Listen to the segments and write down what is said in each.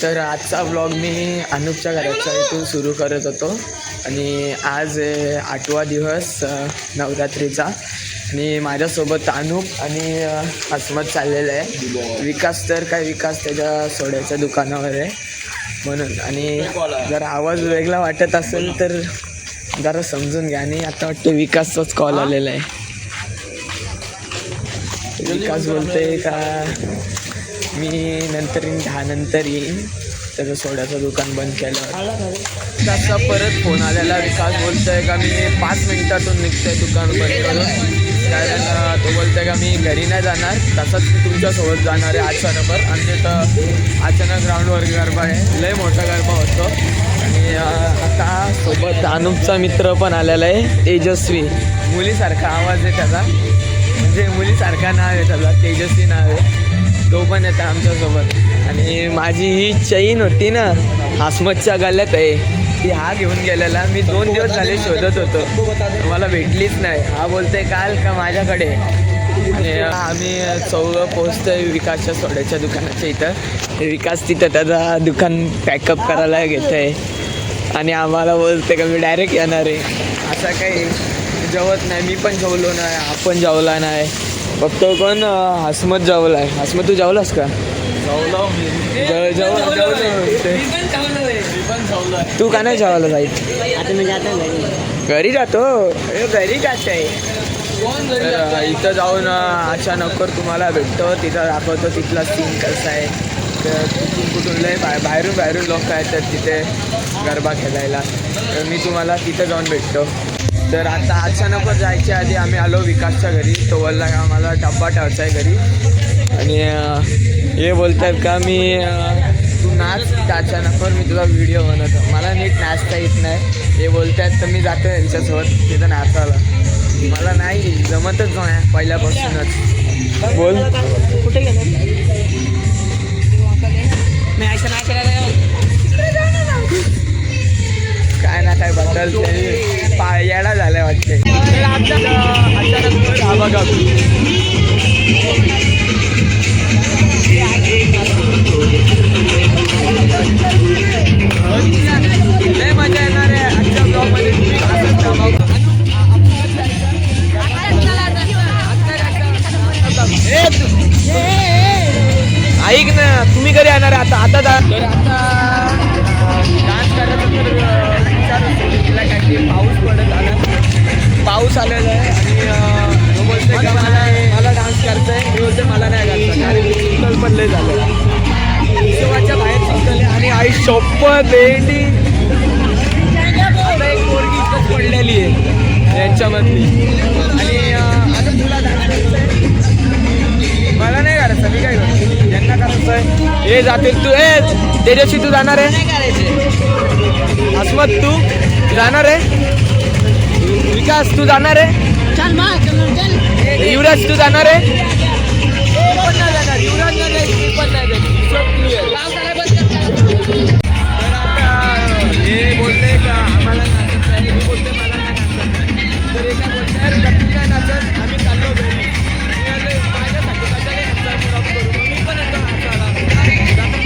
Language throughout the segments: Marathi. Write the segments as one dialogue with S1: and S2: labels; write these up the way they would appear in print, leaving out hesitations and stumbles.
S1: तर आजचा व्लॉग मी अनुपच्या घराच्या इथून सुरू करत होतो आणि आज 8वा दिवस नवरात्रीचा आणि माझ्यासोबत अनुप आणि अस्मत चाललेलं आहे. विकास त्याच्या सोड्याच्या दुकानावर आहे म्हणून. आणि जर आवाज वेगळा वाटत असेल तर जरा समजून घ्या. आणि आता वाटतं विकासचाच कॉल आलेला आहे. विकास बोलते का मी नंतर 10 नंतर येईन, त्याचं सोड्याचं दुकान बंद केलं. त्याचा परत फोन आलेला. विकास बोलतोय का मी 5 मिनिटातून निघतोय दुकान बंद करून. कारण तो बोलतोय का मी घरी नाही जाणार, तसंच मी तुमच्यासोबत जाणार आहे अचानकवर. आणि तिथं अचानक ग्राउंडवर गरबा आहे, लय मोठा गरबा होतो. आणि आता सोबत अनुपचा मित्र पण आलेला आहे, तेजस्वी. मुलीसारखा आवाज आहे त्याचा, म्हणजे मुलीसारखा नाव आहे त्याचा, तेजस्वी नाव आहे. तो पण येतं आमच्यासोबत. आणि माझी ही चैन होती ना अस्मतच्या गळ्यात आहे, ती हा घेऊन गेलेला. मी 2 दिवस झाले शोधत होतो, मला भेटलीच नाही. हा बोलते काल का माझ्याकडे. आणि आम्ही चौघं पोहोचतोय विकासच्या सोड्याच्या दुकानाच्या इथं. विकास तिथं त्याचा दुकान पॅकअप करायला घेत आहे आणि आम्हाला बोलते का मी डायरेक्ट येणार आहे. असं काही जेवत नाही, मी पण जेवलो नाही, आपण जेवला नाही, फक्त कोण अस्मत जेवला आहे. अस्मत तू जेवलास का? तू का नाही जेवायला जाईल? घरी जातो, घरी जात आहे. इथं जाऊन अचानक तुम्हाला भेटतो, तिथं दाखवतो तिथला सीन कसा आहे. तर कुठून लय बाहेरून लोक येतात तिथे गरबा खेळायला. तर मी तुम्हाला तिथं जाऊन भेटतो. तर आता अचानक जायच्या आधी आम्ही आलो विकासच्या घरी. तो बोलला का मला डब्बा ठेवायचा आहे घरी. आणि हे बोलतात का मी तू नाच, त्या अचानकवर मी तुझा व्हिडिओ बनवतो. मला नीट नाचता येत नाही. हे बोलतात तर मी जातो यांच्यासोबत तिथं नाचायला. मला नाही जमतच नाही पहिल्यापासूनच. बोल कुठे गेलं? काय ना काय बदलते, येडा झालाय वाटते. अचानक हा बघा लय मजा येणार आहे आजच्या ब्लॉगमध्ये. ऐक ना, तुम्ही घरी येणार आहे आता डान्स करायचं तर तिला काय पाऊस पडत आला, पाऊस आलेला आहे. आणि बोलते का मला डान्स करायचा आहे. मी बोलते मला नाही करायचं कारण चिखल पण लय झालं, हिशोबाच्या बाहेर चिखल आहे. आणि आई शपथ भेंडी आता एक पोरगी इथंच पडलेली आहे यांच्यामधली. आणि आता तुला डान्स करायचं आहे, मला नाही करायचं. मी काय करतो, यांना करायचं आहे. हे जातील तू, तेजस्वी तू जाणार आहे? अस्मत तू जाणार आहे? विकास तू जाणार आहे? युवराज तू जाणार आहे? पण नाही जाणार, युवराज नाही, पण नाही हे बोलते का आम्हाला नाचायचं आहे, हे बोलते मला नाही नाचायचं. तर एका बोलते नक्की काय नाचत, आम्ही चाललो घरी.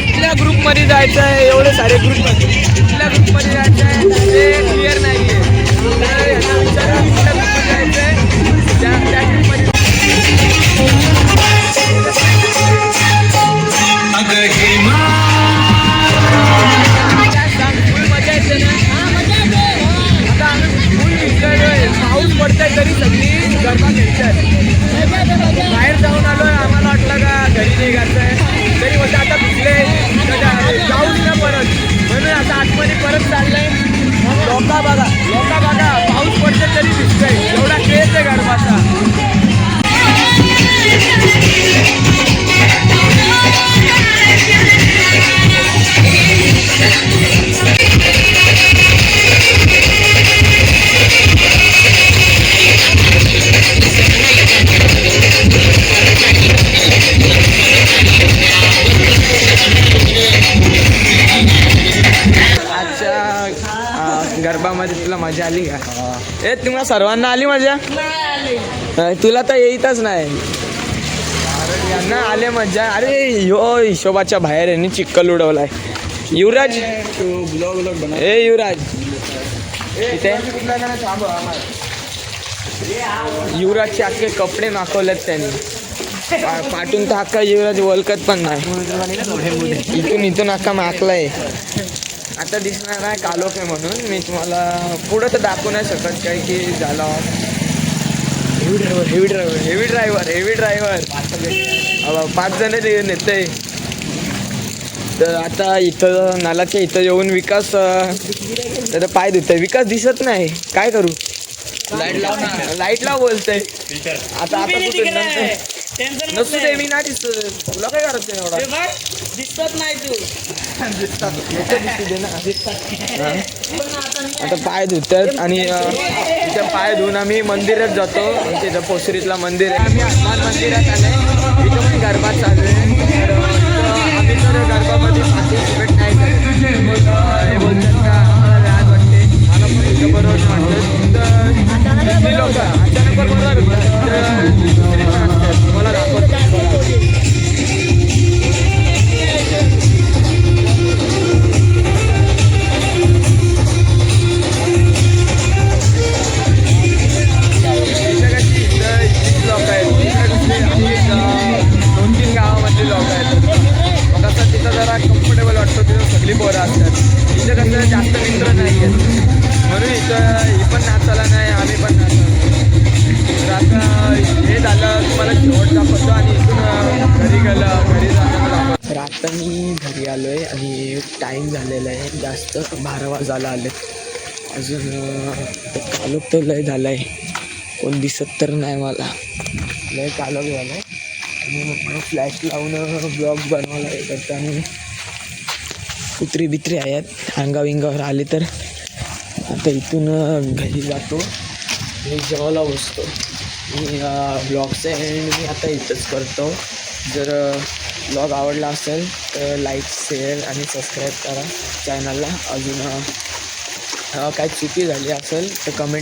S1: कुठल्या ग्रुपमध्ये जायचं आहे, एवढे सारे ग्रुपमध्ये कुठल्या ग्रुपमध्ये जायचं आहे ते क्लिअर नाही आहे. तर याचा विचार कुठल्या ग्रुपमध्ये जायचं आहे, त्या ग्रुपमध्ये फुल मजा येते ना. आता आम्ही फुल विचारलोय, पाऊस पडतोय तरी सगळी गरबा खेळतात. बाहेर जाऊन आलो आहे, आम्हाला वाटलं का घरी नाही घालचं आहे, तरी होतं आता भिजले जाऊच ना परत, म्हणून आता आतमध्ये परत चाललंय. लोका बघा पाऊस पडते तरी भिजतंय, एवढा खेळ आहे गरबाचा. गरबामध्ये तुला मजा आली का? तुम्हाला सर्वांना आली मजा? तुला तर येतच नाही. यांना आले मजा. अरे ह्यो हिशोबाच्या बाहेर यांनी चिक्कल उडवलाय. युवराज ए युवराज इथे युवराजचे अख्खे कपडे मागवलेत त्यांनी. पाठून तर अख्खा युवराज ओळखत पण नाही. इथून अख्खा माकलाय. आता दिसणार नाही कालोख आहे म्हणून मी तुम्हाला पुढं तर दाखवू नाही शकत काय की झाला. हेवी ड्रायव्हर 5 जण नेते. तर आता इथं नालाच्या इथं येऊन विकास त्याचा पाय धुतोय. विकास दिसत नाही काय करू. लाईट लाव बोलतोय. आता कुठे नसू दे मी नाही दिसत. तुला काय करायचं एवढा
S2: दिसत नाही तू.
S1: आता पाय धुतात आणि तिथे पाय धुवून आम्ही मंदिरात जातो. तिथं पोसरीतला मंदिर आहे. आम्ही हनुमान मंदिरात आले. इथं पण गरबा चालू आहे. आम्ही तर गरबामध्ये पार्टिसिपेट नाही करत. हे बोलतात का आम्हाला व्याज वाटते. मला पण इथं बरोबर वाटतं. लोक अचानक बरोबर तुम्हाला दाखवतो. लोक आहेत 2-3 गावामधले लोक आहेत. मग असं तिथं जरा कम्फर्टेबल वाटतं. तिथं सगळी पोरं असतात. तिथं कसं जास्त मित्र नाही आहेत म्हणून इथं ही पण नाचायला नाही आम्ही पण नाचायला. तर आता हे झालं तुम्हाला शेवट दाखवतो आणि इथून घरी जाताना. तर आता मी घरी आलो आहे आणि टाईम झालेला आहे जास्त. 12 वाजायला आले. अजून कालोख तर लय झाला आहे. कोण दिसत तर नाही मला. लय कालोख झाला आहे आणि फ्लॅश लावून ब्लॉग बनवायला हे करतं. आणि कुत्री बित्री आहेत अंगाविंगावर आले तर. आता इथून घरी जातो मी जेवायला बसतो. मी ब्लॉगचं एंड मी आता इथंच करतो. जर ब्लॉग आवडला असेल तर लाईक शेअर आणि सबस्क्राईब करा चॅनलला. अजून काय चुकी झाली असेल तर कमेंट